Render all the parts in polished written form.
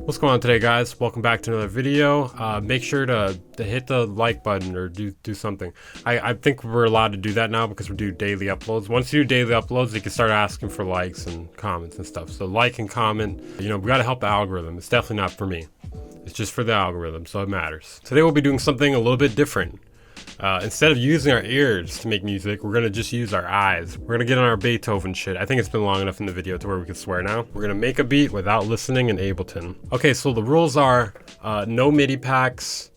What's going on today, guys? Welcome back to another video. Make sure to hit the like button or do something. I think we're allowed to do that now because we do daily uploads. Once you do daily uploads, you can start asking for likes and comments and stuff. So like and comment, we got to help the algorithm. It's definitely not for me. It's just for the algorithm, so it matters. Today we'll be doing something a little bit different. Instead of using our ears to make music, we're gonna just use our eyes. We're gonna get on our Beethoven shit. I think it's been long enough in the video to where we can swear now. We're gonna make a beat without listening in Ableton. Okay, so the rules are no MIDI packs,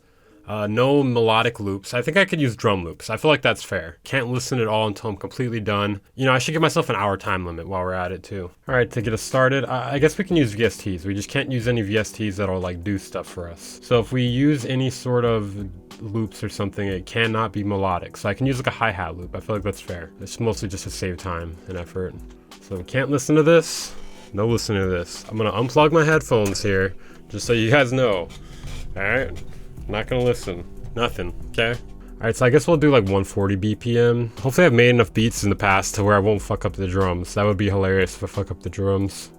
no melodic loops. I think I could use drum loops. I feel like that's fair. Can't listen at all until I'm completely done. I should give myself an hour time limit while we're at it too. All right, to get us started, I guess we can use VSTs. We just can't use any VSTs that'll like do stuff for us. So if we use any sort of loops or something, it cannot be melodic. So I can use like a hi-hat loop. I feel like that's fair. It's mostly just to save time and effort. So we can't listen to this. No listening to this. I'm gonna unplug my headphones here, just so you guys know. All right, I'm not gonna listen. Nothing. Okay. All right, so I guess we'll do like 140 BPM. Hopefully I've made enough beats in the past to where I won't fuck up the drums. That would be hilarious if I fuck up the drums.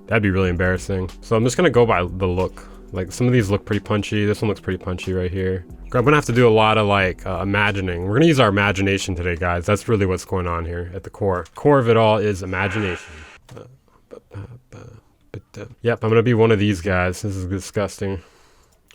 That'd be really embarrassing. So I'm just gonna go by the look. Like some of these look pretty punchy. This one looks pretty punchy right here. I'm gonna have to do a lot of like imagining. We're gonna use our imagination today, guys. That's really what's going on here at the core. Core of it all is imagination. Yep, I'm gonna be one of these guys. This is disgusting.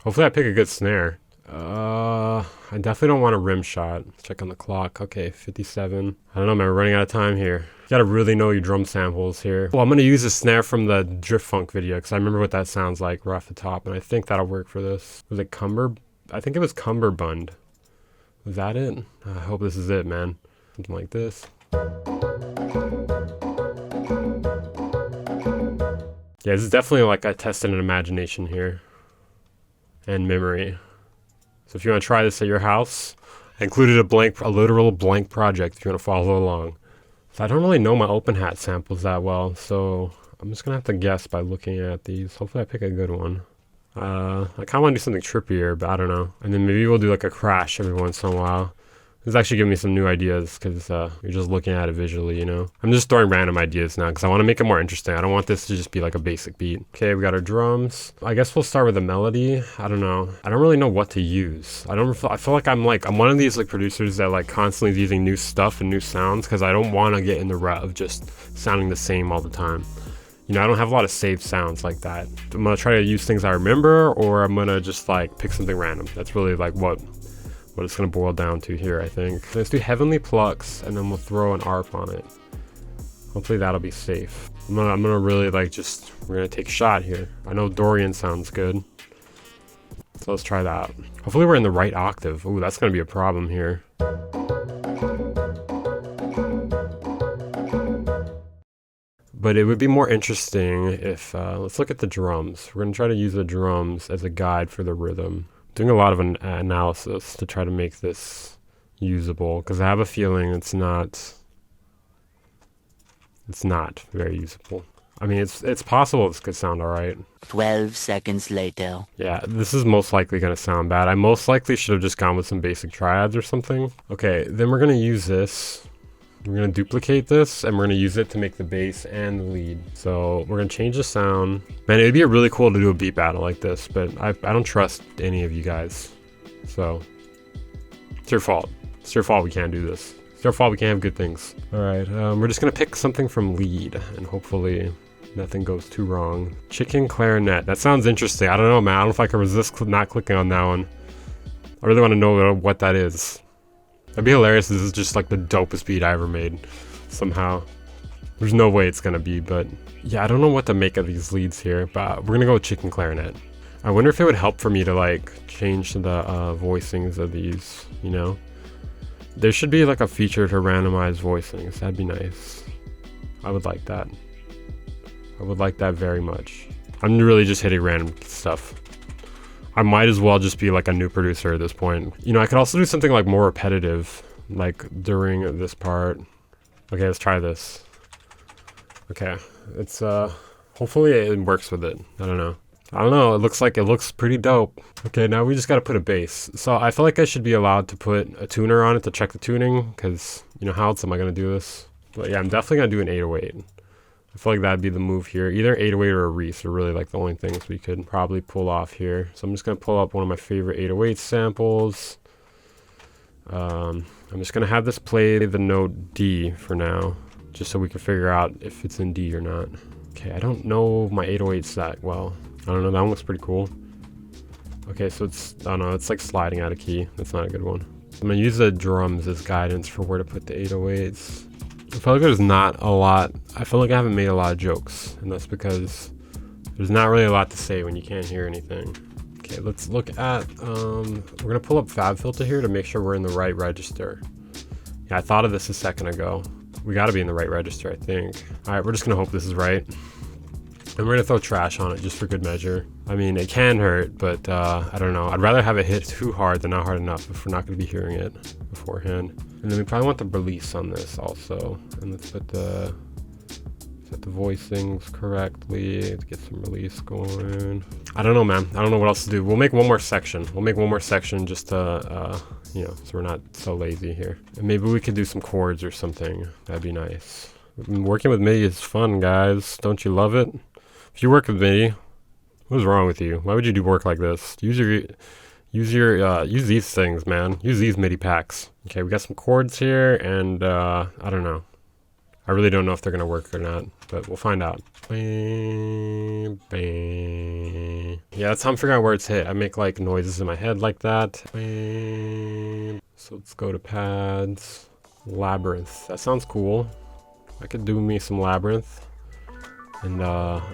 Hopefully I pick a good snare. I definitely don't want a rim shot. Let's check on the clock. Okay, 57. I don't know, man, we're running out of time here. You gotta really know your drum samples here. Well, I'm gonna use a snare from the Drift Funk video because I remember what that sounds like right off the top, and I think that'll work for this. Was it I think it was Cumberbund. Was that it? I hope this is it, man. Something like this. Yeah, this is definitely like I tested an imagination here. And memory. So if you want to try this at your house, I included a literal blank project if you want to follow along. So I don't really know my open hat samples that well, so I'm just gonna have to guess by looking at these. Hopefully I pick a good one. I kind of want to do something trippier, but I don't know. And then maybe we'll do like a crash every once in a while. This is actually giving me some new ideas because you're just looking at it visually, I'm just throwing random ideas now because I want to make it more interesting. I don't want this to just be like a basic beat. Okay, we got our drums. I guess we'll start with a melody. I don't know. I don't really know what to use. I feel like I'm one of these like producers that like constantly is using new stuff and new sounds because I don't want to get in the rut of just sounding the same all the time. I don't have a lot of saved sounds like that. I'm gonna try to use things I remember, or I'm gonna just like pick something random. That's really like what it's gonna boil down to here, I think. Let's do Heavenly Plucks, and then we'll throw an ARP on it. Hopefully that'll be safe. I'm gonna really like we're gonna take a shot here. I know Dorian sounds good, so let's try that. Hopefully we're in the right octave. Ooh, that's gonna be a problem here. But it would be more interesting if, let's look at the drums. We're gonna try to use the drums as a guide for the rhythm. Doing a lot of an analysis to try to make this usable, because I have a feeling it's not very usable. I mean, it's possible this could sound all right. 12 seconds later. Yeah, this is most likely gonna sound bad. I most likely should have just gone with some basic triads or something. Okay, then we're gonna use this. We're gonna duplicate this and we're gonna use it to make the bass and the lead. So we're gonna change the sound. Man, it'd be really cool to do a beat battle like this, but I don't trust any of you guys. So it's your fault. It's your fault we can't do this. It's your fault we can't have good things. All right, we're just gonna pick something from lead and hopefully nothing goes too wrong. Chicken clarinet. That sounds interesting. I don't know, man. I don't know if I can resist not clicking on that one. I really want to know what that is. That'd be hilarious. This is just like the dopest beat I ever made somehow. There's no way it's gonna be, but yeah, I don't know what to make of these leads here, but we're gonna go with chicken clarinet. I wonder if it would help for me to like change the voicings of these, There should be like a feature to randomize voicings. That'd be nice. I would like that. I would like that very much. I'm really just hitting random stuff. I might as well just be like a new producer at this point. I could also do something like more repetitive, like during this part. Okay, let's try this. Okay, it's hopefully it works with it. I don't know. It looks pretty dope. Okay, now we just gotta put a bass. So I feel like I should be allowed to put a tuner on it to check the tuning, because how else am I gonna do this? But yeah, I'm definitely gonna do an 808. I feel like that'd be the move here. Either 808 or a Reese are really like the only things we could probably pull off here. So I'm just gonna pull up one of my favorite 808 samples. I'm just gonna have this play the note D for now, just so we can figure out if it's in D or not. Okay, I don't know my 808s that well. I don't know, that one looks pretty cool. Okay, so it's, I don't know, it's like sliding out of key. That's not a good one. I'm gonna use the drums as guidance for where to put the 808s. I feel like there's not a lot, I feel like I haven't made a lot of jokes, and that's because there's not really a lot to say when you can't hear anything. Okay, let's look at, we're gonna pull up FabFilter here to make sure we're in the right register. Yeah, I thought of this a second ago. We gotta be in the right register, I think. All right, we're just gonna hope this is right. And we're gonna throw trash on it just for good measure. I mean, it can hurt, but I don't know. I'd rather have it hit too hard than not hard enough if we're not gonna be hearing it beforehand. And then we probably want the release on this also. And let's put the, set the voicings correctly to get some release going. I don't know, man. I don't know what else to do. We'll make one more section. We'll make one more section just to, you know, so we're not so lazy here. And maybe we could do some chords or something. That'd be nice. Working with MIDI is fun, guys. Don't you love it? If you work with MIDI, what is wrong with you? Why would you do work like this? Use these things, man. Use these MIDI packs. Okay, we got some chords here, and I don't know. I really don't know if they're gonna work or not, but we'll find out. Bang, bang. Yeah, that's how I'm figuring out where it's hit. I make like noises in my head like that. Bang. So let's go to pads. Labyrinth. That sounds cool. I could do me some Labyrinth. And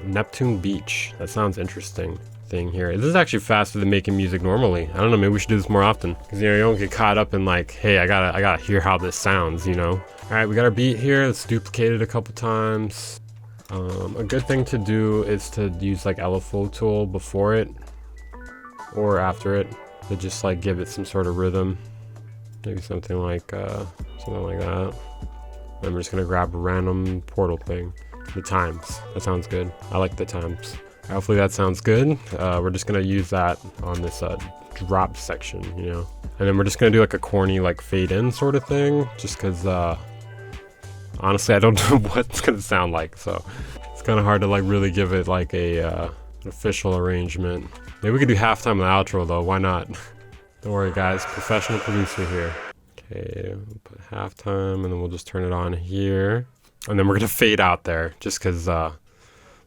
Neptune Beach. That sounds interesting. Thing here. This is actually faster than making music normally. I don't know, maybe we should do this more often. Because, you know, you don't get caught up in like, hey, I gotta hear how this sounds, you know? Alright, we got our beat here. Let's duplicate it a couple times. A good thing to do is to use like LFO tool before it or after it to just like give it some sort of rhythm. Maybe something like that. And we're just gonna grab a random portal thing. The times. That sounds good. I like the times. Hopefully that sounds good. We're just gonna use that on this drop section, you know. And then we're just gonna do like a corny like fade in sort of thing, just because honestly I don't know what it's gonna sound like, so it's kind of hard to like really give it like a an official arrangement. Maybe we could do halftime and the outro though. Why not? Don't worry, guys. Professional producer here. Okay, we'll put halftime, and then we'll just turn it on here. And then we're gonna fade out there, just because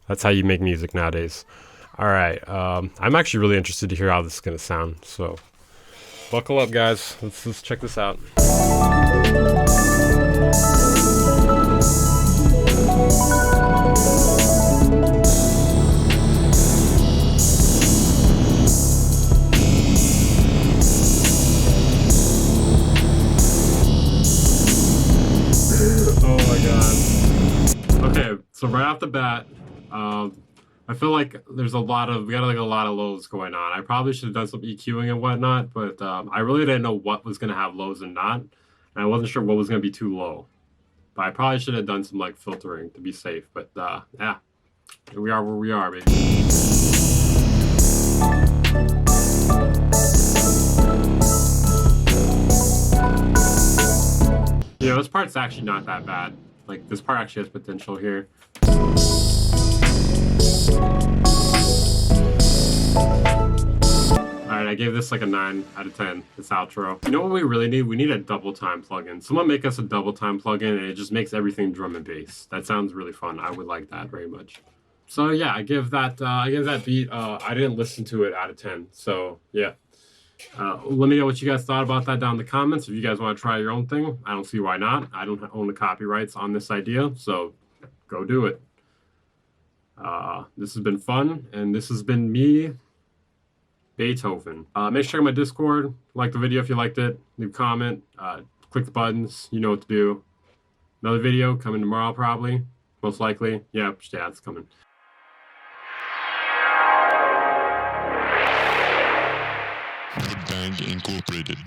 that's how you make music nowadays. All right, I'm actually really interested to hear how this is gonna sound. So, buckle up, guys. Let's check this out. Oh my god. Okay, so right off the bat, I feel like there's we got like a lot of lows going on. I probably should have done some EQing and whatnot, but I really didn't know what was gonna have lows and not, and I wasn't sure what was gonna be too low. But I probably should have done some like filtering to be safe. But yeah, here we are where we are, baby. You know, this part's actually not that bad. Like, this part actually has potential here. Alright, I gave this like a 9 out of 10, this outro. You know what we really need? We need a double time plugin. Someone make us a double time plugin and it just makes everything drum and bass. That sounds really fun. I would like that very much. So yeah, I give that beat, I didn't listen to it out of 10. So yeah. Let me know what you guys thought about that down in the comments. If you guys want to try your own thing, I don't see why not. I don't own the copyrights on this idea, so go do it. This has been fun, and this has been me, Beethoven. Make sure to check out my Discord, like the video if you liked it, leave a comment, click the buttons, you know what to do. Another video coming tomorrow probably, most likely. Yeah, it's coming. Band Incorporated.